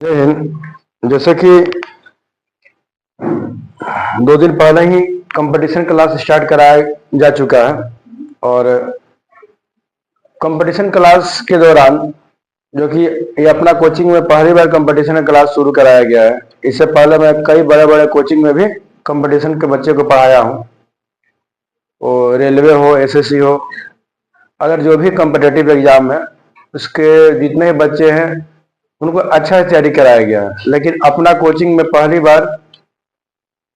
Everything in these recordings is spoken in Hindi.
जय हिंद। जैसे कि 2 दिन पहले ही कंपटीशन क्लास स्टार्ट कराया जा चुका है और कंपटीशन क्लास के दौरान जो कि ये अपना कोचिंग में पहली बार कंपटीशन क्लास शुरू कराया गया है। इससे पहले मैं कई बड़े बड़े कोचिंग में भी कंपटीशन के बच्चे को पढ़ाया हूँ, वो रेलवे हो, एसएससी हो, अगर जो भी कम्पिटेटिव एग्जाम है उसके जितने बच्चे हैं उनको अच्छा तैयारी कराया गया है। लेकिन अपना कोचिंग में पहली बार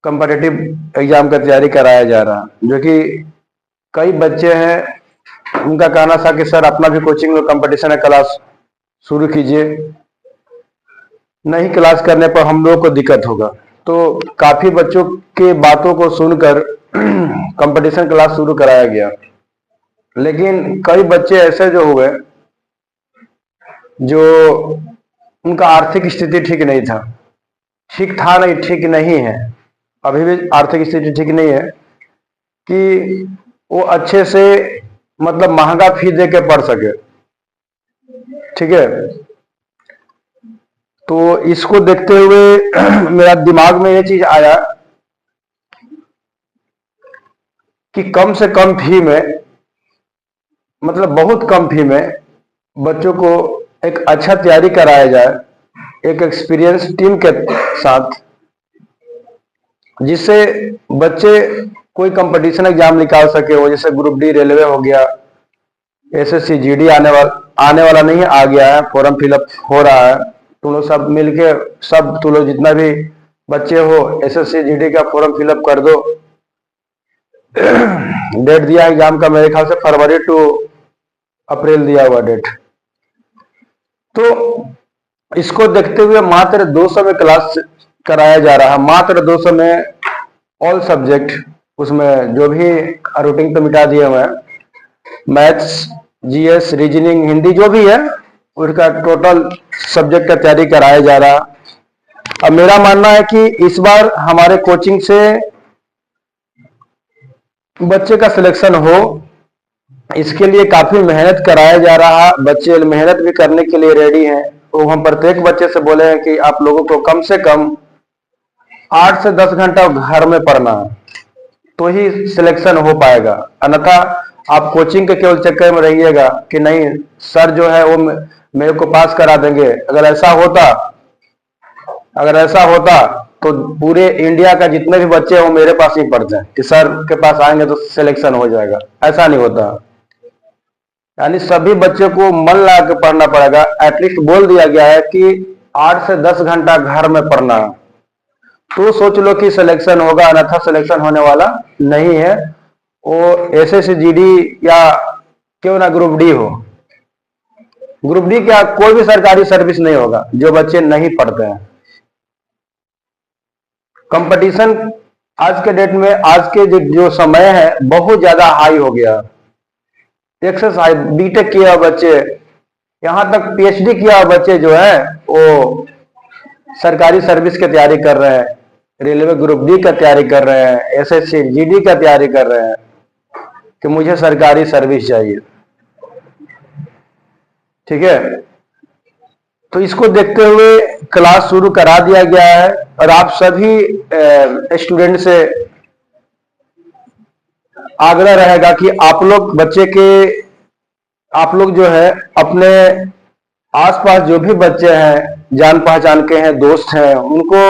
कम्पिटेटिव एग्जाम का तैयारी कराया जा रहा है, जो कि कई बच्चे हैं उनका कहना था कि सर अपना भी कोचिंग में कंपटीशन क्लास शुरू कीजिए, नहीं क्लास करने पर हम लोगों को दिक्कत होगा। तो काफी बच्चों के बातों को सुनकर कंपटीशन क्लास शुरू कराया गया। लेकिन कई बच्चे ऐसे जो हुए जो उनका आर्थिक स्थिति ठीक नहीं था, ठीक था नहीं, ठीक नहीं है, अभी भी आर्थिक स्थिति ठीक नहीं है कि वो अच्छे से मतलब महंगा फी दे के पढ़ सके। ठीक है, तो इसको देखते हुए मेरा दिमाग में ये चीज आया कि कम से कम फी में, मतलब बहुत कम फी में बच्चों को एक अच्छा तैयारी कराया जाए, एक एक्सपीरियंस टीम के साथ, जिससे बच्चे कोई कंपटीशन एग्जाम निकाल सके। वो जैसे ग्रुप डी रेलवे हो गया, एसएससी जीडी आने वाला नहीं है, आ गया है, फॉर्म फिलअप हो रहा है। तुम लोग सब मिलके, सब तुम लोग जितना भी बच्चे हो एसएससी जीडी का फॉर्म फिलअप कर दो। डेट दिया एग्जाम का, मेरे ख्याल से फरवरी टू अप्रैल दिया हुआ डेट। तो इसको देखते हुए मात्र 200 में क्लास कराया जा रहा है, मात्र 200 में ऑल सब्जेक्ट, उसमें जो भी रूटीन तो मिटा दिए हुए हैं, मैथ्स, जीएस, रीजनिंग, हिंदी जो भी है उसका टोटल सब्जेक्ट का तैयारी कराया जा रहा। अब मेरा मानना है कि इस बार हमारे कोचिंग से बच्चे का सिलेक्शन हो, इसके लिए काफी मेहनत कराया जा रहा। बच्चे मेहनत भी करने के लिए रेडी हैं। तो हम प्रत्येक बच्चे से बोले हैं कि आप लोगों को कम से कम 8 से 10 घंटा घर में पढ़ना तो ही सिलेक्शन हो पाएगा, अन्यथा आप कोचिंग के केवल चक्कर में रहिएगा कि नहीं सर जो है वो मेरे को पास करा देंगे। अगर ऐसा होता तो पूरे इंडिया का जितने भी बच्चे हैं वो मेरे पास ही पढ़ते हैं कि सर के पास आएंगे तो सिलेक्शन हो जाएगा। ऐसा नहीं होता, यानी सभी बच्चों को मन लगा के पढ़ना पड़ेगा। एटलीस्ट बोल दिया गया है कि 8 से 10 घंटा घर में पढ़ना, तो सोच लो कि सिलेक्शन होगा, अन्यथा सिलेक्शन होने वाला नहीं है। वो एसएससी जीडी या क्यों ना ग्रुप डी हो, ग्रुप डी क्या कोई भी सरकारी सर्विस नहीं होगा जो बच्चे नहीं पढ़ते हैं। कंपटीशन आज के डेट में, आज के जो समय है बहुत ज्यादा हाई हो गया। एक्सरसाइज बीटेक किया हुआ बच्चे, यहां तक पीएचडी किया हुआ बच्चे जो है वो सरकारी सर्विस की तैयारी कर रहे हैं, रेलवे ग्रुप डी का तैयारी कर रहे हैं, एसएससी जीडी का तैयारी कर रहे हैं कि मुझे सरकारी सर्विस चाहिए। ठीक है, तो इसको देखते हुए क्लास शुरू करा दिया गया है और आप सभी स्टूडेंट से आग्रह रहेगा कि आप लोग जो है अपने आसपास जो भी बच्चे हैं, जान पहचान के हैं, दोस्त हैं, उनको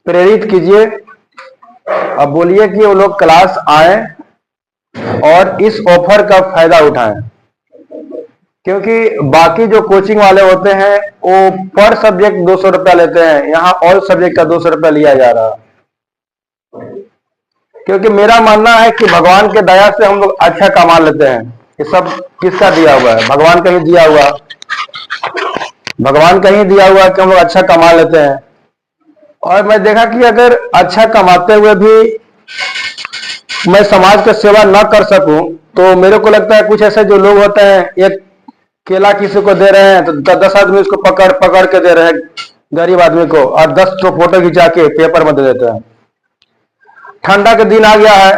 प्रेरित कीजिए। अब बोलिए कि वो लोग क्लास आए और इस ऑफर का फायदा उठाएं, क्योंकि बाकी जो कोचिंग वाले होते हैं वो पर सब्जेक्ट 200 रुपया लेते हैं, यहाँ ऑल सब्जेक्ट का 200 रुपया लिया जा रहा। क्योंकि मेरा मानना है कि भगवान के दया से हम लोग अच्छा कमा लेते हैं। ये सब किसका दिया हुआ है? भगवान का ही दिया हुआ, भगवान का ही दिया हुआ कि हम लोग अच्छा कमा लेते हैं। और मैं देखा कि अगर अच्छा कमाते हुए भी मैं समाज की सेवा न कर सकूं तो मेरे को लगता है कुछ ऐसे जो लोग होते हैं, एक केला किसी को दे रहे हैं तो 10 आदमी उसको पकड़ पकड़ के दे रहे हैं गरीब आदमी को, और 10 तो फोटो खिंचा के पेपर में दे देते हैं। ठंडा के दिन आ गया है,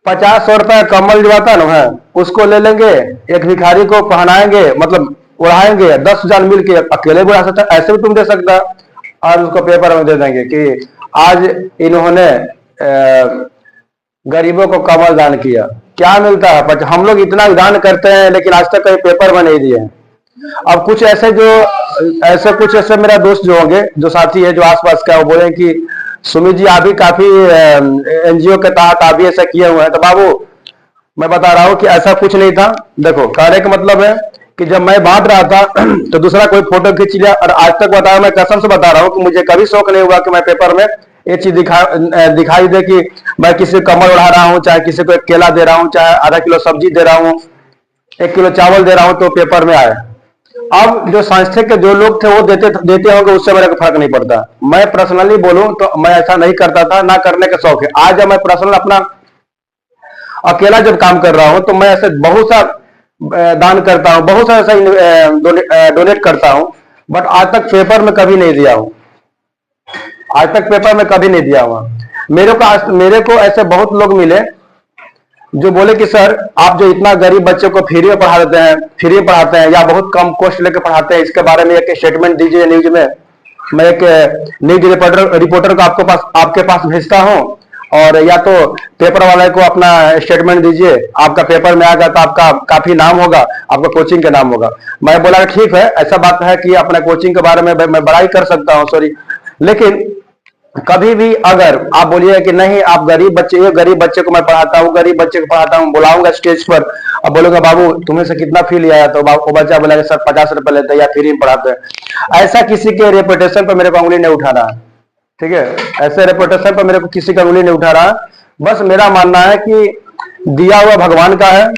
50-100 रुपया कम्बल जो आता है ना, उसको ले लेंगे, एक भिखारी को पहनाएंगे, मतलब उड़ाएंगे, 10 जन मिल के अकेले भी उड़ा सकता, ऐसे भी तुम दे सकता और उसको पेपर में दे देंगे कि आज इन्होंने गरीबों को कमल दान किया। क्या मिलता है? पर हम लोग इतना दान करते हैं लेकिन आज तक कहीं पेपर में नहीं दिए हैं। अब कुछ ऐसे कुछ ऐसे मेरा दोस्त जो होंगे, जो साथी है, जो आसपास का, वो बोले कि सुमित जी आप भी काफी एनजीओ के तहत आप भी ऐसा किए हुए हैं। तो बाबू मैं बता रहा हूं कि ऐसा कुछ नहीं था। देखो कहने का मतलब है कि जब मैं बांट रहा था तो दूसरा कोई फोटो खींच लिया, और आज तक बता रहा, मैं कसम से बता रहा हूं कि मुझे कभी शौक नहीं हुआ कि मैं पेपर में ये चीज दिखाई दे कि मैं किसी को कमल उड़ा रहा हूं, चाहे किसी को एक केला दे रहा हूं, चाहे आधा किलो सब्जी दे रहा हूं, 1 किलो चावल दे रहा हूं, तो पेपर में आए। अब जो संस्था के जो लोग थे वो देते होंगे, उससे मेरे को फर्क नहीं पड़ता। मैं पर्सनली बोलूं तो मैं ऐसा नहीं करता था, ना करने का शौक है। आज जब मैं पर्सनल अपना अकेला जब काम कर रहा हूं तो मैं ऐसे बहुत सा दान करता हूं, बहुत सा ऐसा डोनेट करता हूं, बट आज तक पेपर में कभी नहीं दिया हूं। आज तक पेपर में कभी नहीं दिया हुआ। मेरे को ऐसे बहुत लोग मिले जो बोले कि सर आप जो इतना गरीब बच्चों को फ्री में पढ़ा देते हैं, फ्री में पढ़ाते हैं या बहुत कम कॉस्ट लेकर पढ़ाते हैं, इसके बारे में एक स्टेटमेंट दीजिए न्यूज में। मैं एक न्यूज रिपोर्टर को आपके पास भेजता हूं, और या तो पेपर वाले को अपना स्टेटमेंट दीजिए, आपका पेपर में आएगा तो आपका काफी नाम होगा, आपका कोचिंग का नाम होगा। मैं बोला ठीक है, ऐसा बात है कि अपने कोचिंग के बारे में मैं बड़ाई कर सकता हूँ, सॉरी, लेकिन कभी भी अगर आप बोलिए कि नहीं आप गरीब बच्चे, ये गरीब बच्चे को मैं पढ़ाता हूँ, गरीब बच्चे को पढ़ाता हूँ, बुलाऊंगा स्टेज पर, अब बोलूंगा बाबू तुम्हें से कितना फी लिया है, तो वो बच्चा बोलेगा सर 50 रुपए लेते हैं या फ्री में पढ़ाते हैं। ऐसा किसी के रेपुटेशन पर मेरे को उंगली नहीं उठा रहा, ठीक है, ऐसे रेपुटेशन पर मेरे को किसी का उंगली नहीं उठा रहा। बस मेरा मानना है कि दिया हुआ भगवान का है,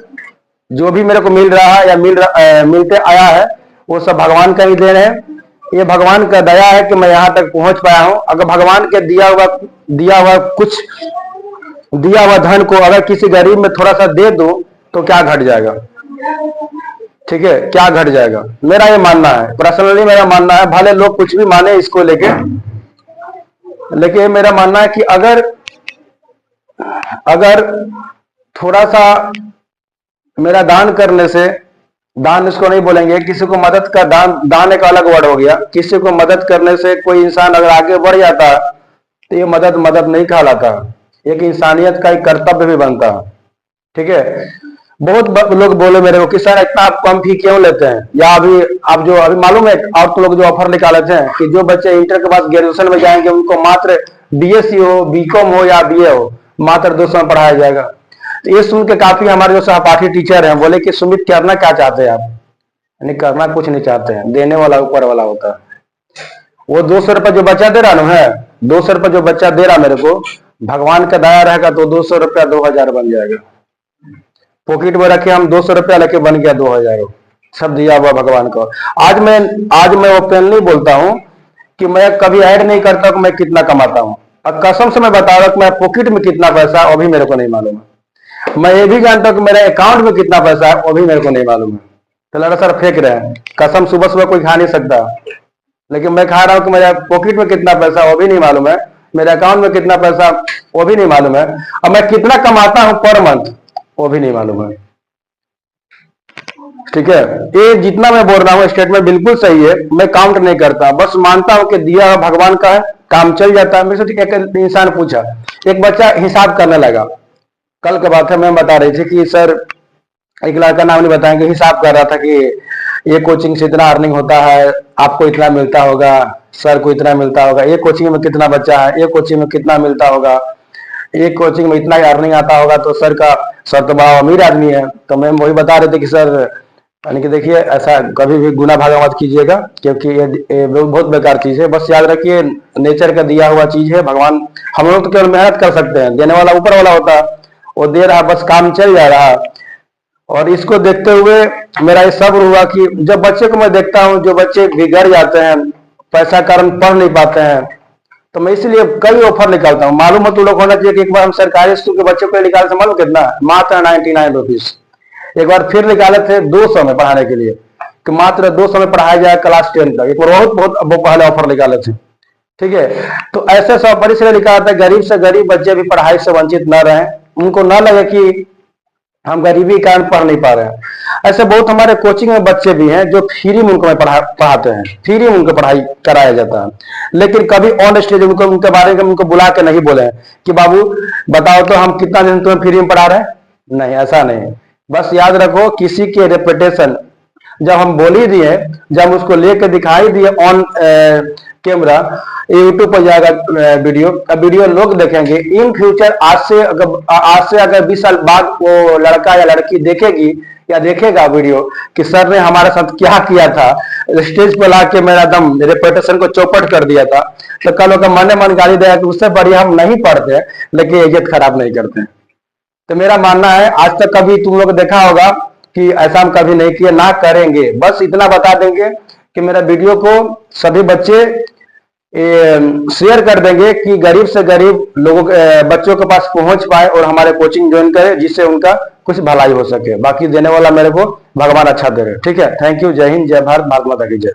जो भी मेरे को मिल रहा है या मिलते आया है वो सब भगवान का ही देन है। ये भगवान का दया है कि मैं यहाँ तक पहुंच पाया हूं। अगर भगवान के दिया हुआ धन को अगर किसी गरीब में थोड़ा सा दे दूं तो क्या घट जाएगा? ठीक है, क्या घट जाएगा? मेरा ये मानना है, पर्सनली मेरा मानना है, भले लोग कुछ भी माने इसको लेके, लेकिन मेरा मानना है कि अगर थोड़ा सा मेरा दान करने से, दान इसको नहीं बोलेंगे, किसी को मदद का दान एक अलग वर्ड हो गया। किसी को मदद करने से कोई इंसान अगर आगे बढ़ जाता तो ये मदद नहीं कहलाता, एक इंसानियत का एक कर्तव्य भी बनता। ठीक है, बहुत लोग बोले मेरे को कि सर इतना आप कम फी क्यों लेते हैं, या अभी मालूम है और तो लोग जो ऑफर निकाले थे कि जो बच्चे इंटर के बाद ग्रेजुएशन में जाएंगे उनको मात्र बीएससी हो, बीकॉम हो या बीए हो, मात्र 200 में पढ़ाया जाएगा। तो ये सुन के काफी हमारे जो सहपाठी टीचर हैं बोले कि सुमित करना क्या चाहते हैं आप? यानी करना कुछ नहीं चाहते हैं, देने वाला ऊपर वाला होता है। वो 200 रुपए जो बच्चा दे रहा है, 200 रुपए जो बच्चा दे रहा मेरे को, भगवान का दया रहेगा तो 200 रुपया 2000 बन जाएगा। पॉकेट में रखे हम 200 रुपया लेके बन गया 2000, सब दिया हुआ भगवान को। आज मैं ओपनली बोलता हूं कि मैं कभी ऐड नहीं करता कि मैं कितना कमाता हूं, और कसम से मैं बता रहा हूं कि मैं पॉकेट में कितना पैसा है वो भी मेरे को नहीं मालूम है। मैं ये भी जानता हूं कि मेरे अकाउंट में कितना पैसा है वो भी मेरे को नहीं मालूम है। तो लड़ा सर फेंक रहे हैं, कसम सुबह सुबह कोई खा नहीं सकता, लेकिन मैं खा रहा हूं कि मेरे पॉकेट में कितना पैसा वो भी नहीं मालूम है, मेरे अकाउंट में कितना पैसा वो भी नहीं मालूम है, और मैं कितना कमाता हूं पर मंथ वो भी नहीं मालूम है। ठीक है, ये जितना मैं बोल रहा हूँ स्टेटमेंट बिल्कुल सही है, मैं काउंट नहीं करता, बस मानता हूं कि दिया भगवान का है, काम चल जाता है। मेरे से एक इंसान पूछा, एक बच्चा हिसाब करने लगा, कल की बात है, मैं बता रही थी कि सर, एक लड़का नाम नहीं बताएंगे, हिसाब कर रहा था कि ये कोचिंग से इतना अर्निंग होता है, आपको इतना मिलता होगा, सर को इतना मिलता होगा, ये कोचिंग में कितना बच्चा है, ये कोचिंग में कितना मिलता होगा, एक कोचिंग में इतना अर्निंग आता होगा, तो सर तो बड़ा अमीर आदमी है। तो मैम वही बता रहे थे कि सर, यानी कि देखिए ऐसा कभी भी गुना भागा मत कीजिएगा, क्योंकि ये बहुत बेकार चीज है। बस याद रखिए नेचर का दिया हुआ चीज है, भगवान, हम लोग तो केवल मेहनत कर सकते हैं, देने वाला ऊपर वाला होता है, वो दे रहा, बस काम चल जा रहा। और इसको देखते हुए मेरा ये सब्र हुआ कि जब बच्चे को मैं देखता हूँ, जो बच्चे बिगड़ जाते हैं, पैसा कारण पढ़ नहीं पाते हैं, तो मैं इसलिए कई ऑफर निकालता हूँ। मालूम है तो लोग होना चाहिए कि एक बार हम सरकारी स्कूल के बच्चों को निकाल से मालूम कितना, मात्र 99 रुपीज। एक बार फिर निकाले थे 200 में पढ़ाने के लिए, कि मात्र 200 में पढ़ाया जाए क्लास 10 तक। एक बार बहुत पहले ऑफर निकाले थे। ठीक है, तो ऐसे सब परिसर निकालते, गरीब से गरीब बच्चे भी पढ़ाई से वंचित न रहे, उनको न लगे कि हम गरीबी के कारण पढ़ नहीं पा रहे हैं। ऐसे बहुत हमारे कोचिंग में बच्चे भी हैं जो फ्री में उनको पढ़ाते हैं, फ्री में उनको पढ़ाई कराया जाता है, लेकिन कभी ऑन स्टेज उनको उनके बारे में उनको बुला के नहीं बोले कि बाबू बताओ तो हम कितना दिन तुम्हें फ्री में पढ़ा रहे हैं। नहीं, ऐसा नहीं। बस याद रखो, किसी के रेपुटेशन जब हम बोल ही दिए, जब उसको लेके दिखाई दिए ऑन कैमरा, यूट्यूब पर जाएगा वीडियो लोग देखेंगे। इन फ्यूचर आज से अगर 20 साल बाद वो लड़का या लड़की देखेगी या देखेगा वीडियो कि सर ने हमारे साथ क्या किया था, स्टेज पर लाके मेरा दम रेपुटेशन को चौपट कर दिया था, तो कल लोग मन मन गाली देगा कि उससे बढ़िया हम नहीं पढ़ते लेकिन इज्जत खराब नहीं करते। तो मेरा मानना है, आज तक कभी तुम लोग देखा होगा कि ऐसा हम कभी नहीं किए, ना करेंगे। बस इतना बता देंगे कि मेरा वीडियो को सभी बच्चे शेयर कर देंगे कि गरीब से गरीब लोगों बच्चों के पास पहुंच पाए और हमारे कोचिंग ज्वाइन करे, जिससे उनका कुछ भलाई हो सके। बाकी देने वाला मेरे को भगवान अच्छा दे रहे। ठीक है, थैंक यू। जय हिंद, जय भारत, भारत माता की जय।